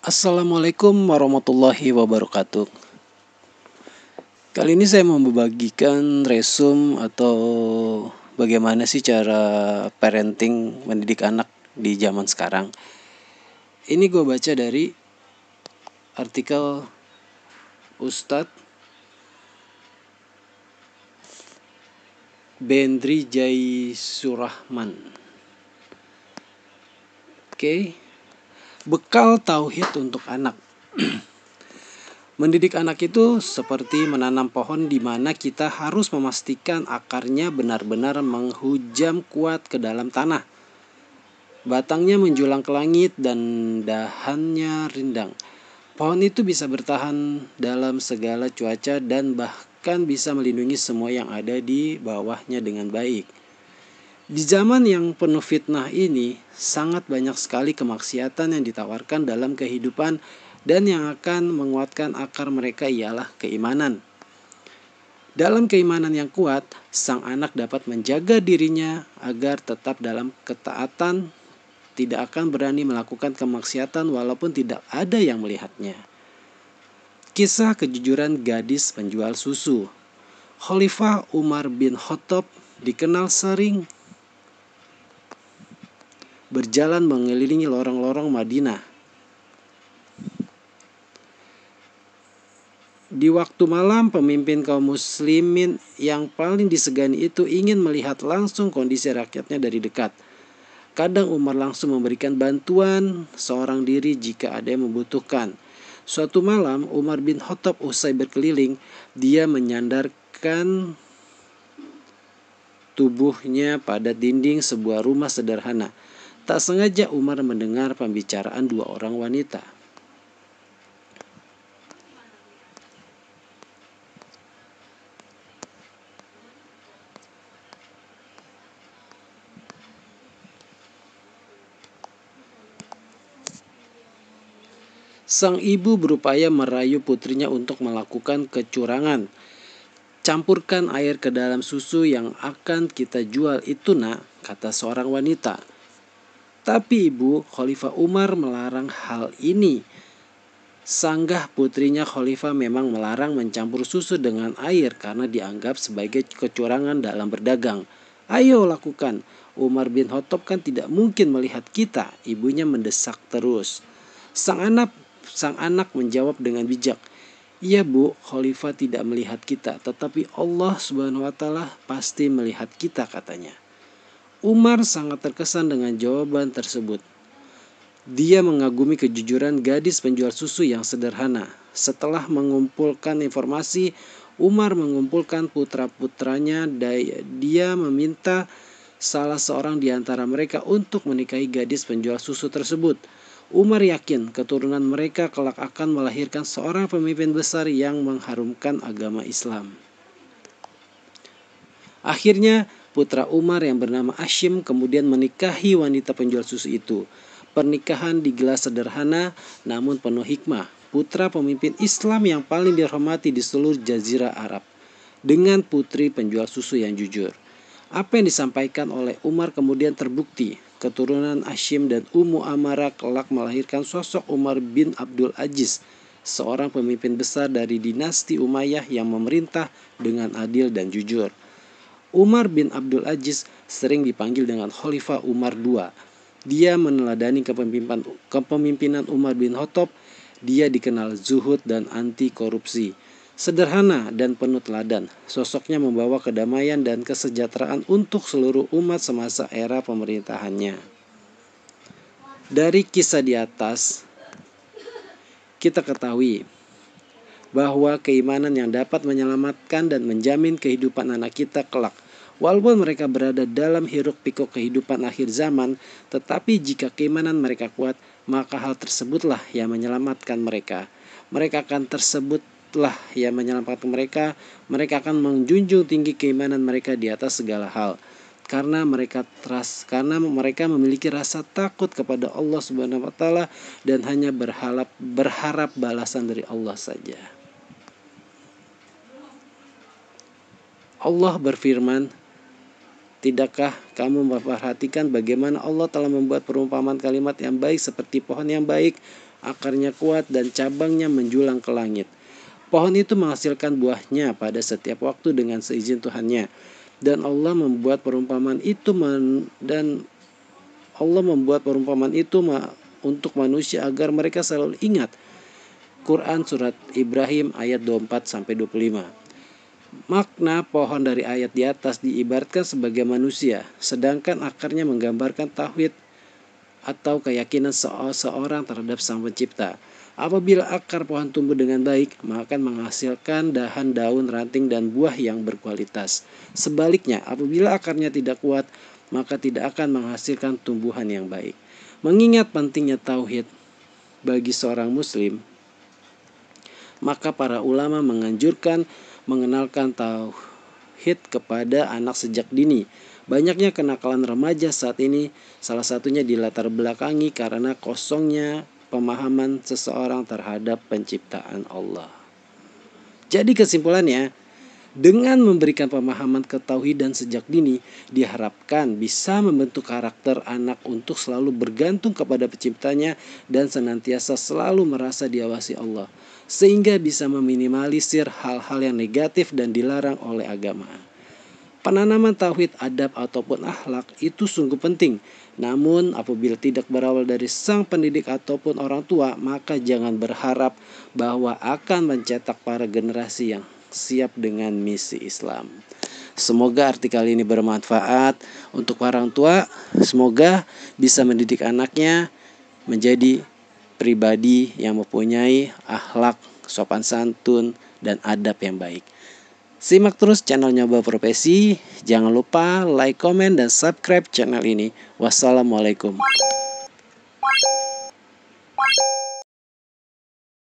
Assalamualaikum warahmatullahi wabarakatuh. Kali ini saya mau membagikan resume atau bagaimana sih cara parenting mendidik anak di zaman sekarang. Ini gue baca dari artikel Ustadz Bendri Jaisurahman. Bekal tauhid untuk anak. Mendidik anak itu seperti menanam pohon di mana kita harus memastikan akarnya benar-benar menghujam kuat ke dalam tanah. Batangnya menjulang ke langit dan dahannya rindang. Pohon itu bisa bertahan dalam segala cuaca dan bahkan bisa melindungi semua yang ada di bawahnya dengan baik. Di zaman yang penuh fitnah ini, sangat banyak sekali kemaksiatan yang ditawarkan dalam kehidupan dan yang akan menguatkan akar mereka ialah keimanan. Dalam keimanan yang kuat, sang anak dapat menjaga dirinya agar tetap dalam ketaatan, tidak akan berani melakukan kemaksiatan walaupun tidak ada yang melihatnya. Kisah kejujuran gadis penjual susu. Khalifah Umar bin Khattab dikenal sering berjalan mengelilingi lorong-lorong Madinah. Di waktu malam, pemimpin kaum muslimin yang paling disegani itu ingin melihat langsung kondisi rakyatnya dari dekat. Kadang Umar langsung memberikan bantuan seorang diri jika ada yang membutuhkan. Suatu malam, Umar bin Khattab usai berkeliling, dia menyandarkan tubuhnya pada dinding sebuah rumah sederhana. Tak sengaja Umar mendengar pembicaraan dua orang wanita. Sang ibu berupaya merayu putrinya untuk melakukan kecurangan. Campurkan air ke dalam susu yang akan kita jual itu nak, kata seorang wanita. Tapi ibu, Khalifah Umar melarang hal ini. Sanggah putrinya Khalifah memang melarang mencampur susu dengan air karena dianggap sebagai kecurangan dalam berdagang. Ayo lakukan. Umar bin Khattab kan tidak mungkin melihat kita, ibunya mendesak terus. Sang anak menjawab dengan bijak. Iya bu, Khalifah tidak melihat kita, tetapi Allah Subhanahu wa Ta'ala pasti melihat kita, katanya. Umar sangat terkesan dengan jawaban tersebut. Dia mengagumi kejujuran gadis penjual susu yang sederhana. Setelah mengumpulkan informasi, Umar mengumpulkan putra-putranya. Dia meminta salah seorang di antara mereka untuk menikahi gadis penjual susu tersebut. Umar yakin keturunan mereka kelak akan melahirkan seorang pemimpin besar yang mengharumkan agama Islam. Akhirnya putra Umar yang bernama Hashim kemudian menikahi wanita penjual susu itu. Pernikahan digelar sederhana namun penuh hikmah. Putra pemimpin Islam yang paling dihormati di seluruh jazirah Arab dengan putri penjual susu yang jujur. Apa yang disampaikan oleh Umar kemudian terbukti. Keturunan Hashim dan Ummu Amarah kelak melahirkan sosok Umar bin Abdul Aziz, seorang pemimpin besar dari dinasti Umayyah yang memerintah dengan adil dan jujur. Umar bin Abdul Aziz sering dipanggil dengan Khalifah Umar II. Dia meneladani kepemimpinan Umar bin Khattab. Dia dikenal zuhud dan anti korupsi. Sederhana dan penuh teladan, sosoknya membawa kedamaian dan kesejahteraan untuk seluruh umat semasa era pemerintahannya. Dari kisah di atas, kita ketahui bahwa keimanan yang dapat menyelamatkan dan menjamin kehidupan anak kita kelak. Walaupun mereka berada dalam hiruk-pikuk kehidupan akhir zaman, tetapi jika keimanan mereka kuat, maka hal tersebutlah yang menyelamatkan mereka. Mereka akan yang menyelamatkan mereka. Mereka akan menjunjung tinggi keimanan mereka di atas segala hal. Karena mereka memiliki rasa takut kepada Allah Subhanahu wa Ta'ala dan hanya berharap balasan dari Allah saja. Allah berfirman, tidakkah kamu memperhatikan bagaimana Allah telah membuat perumpamaan kalimat yang baik seperti pohon yang baik akarnya kuat dan cabangnya menjulang ke langit. Pohon itu menghasilkan buahnya pada setiap waktu dengan seizin Tuhannya. Dan Allah membuat perumpamaan itu untuk manusia agar mereka selalu ingat. Quran surat Ibrahim ayat 24-25. Makna pohon dari ayat di atas diibaratkan sebagai manusia, sedangkan akarnya menggambarkan tauhid atau keyakinan seorang terhadap Sang Pencipta. Apabila akar pohon tumbuh dengan baik, maka akan menghasilkan dahan, daun, ranting, dan buah yang berkualitas. Sebaliknya, apabila akarnya tidak kuat, maka tidak akan menghasilkan tumbuhan yang baik. Mengingat pentingnya tauhid bagi seorang muslim, maka para ulama menganjurkan mengenalkan tauhid kepada anak sejak dini. Banyaknya kenakalan remaja saat ini salah satunya dilatar belakangi karena kosongnya pemahaman seseorang terhadap penciptaan Allah. Jadi kesimpulannya, dengan memberikan pemahaman ketauhidan sejak dini, diharapkan bisa membentuk karakter anak untuk selalu bergantung kepada penciptanya dan senantiasa selalu merasa diawasi Allah, sehingga bisa meminimalisir hal-hal yang negatif dan dilarang oleh agama. Penanaman tauhid, adab ataupun akhlak itu sungguh penting. Namun apabila tidak berawal dari sang pendidik ataupun orang tua, maka jangan berharap bahwa akan mencetak para generasi yang siap dengan misi Islam. Semoga artikel ini bermanfaat untuk orang tua. Semoga bisa mendidik anaknya menjadi pribadi yang mempunyai akhlak, sopan santun, dan adab yang baik. Simak terus channel Nyoba Profesi. Jangan lupa like, komen, dan subscribe channel ini. Wassalamualaikum.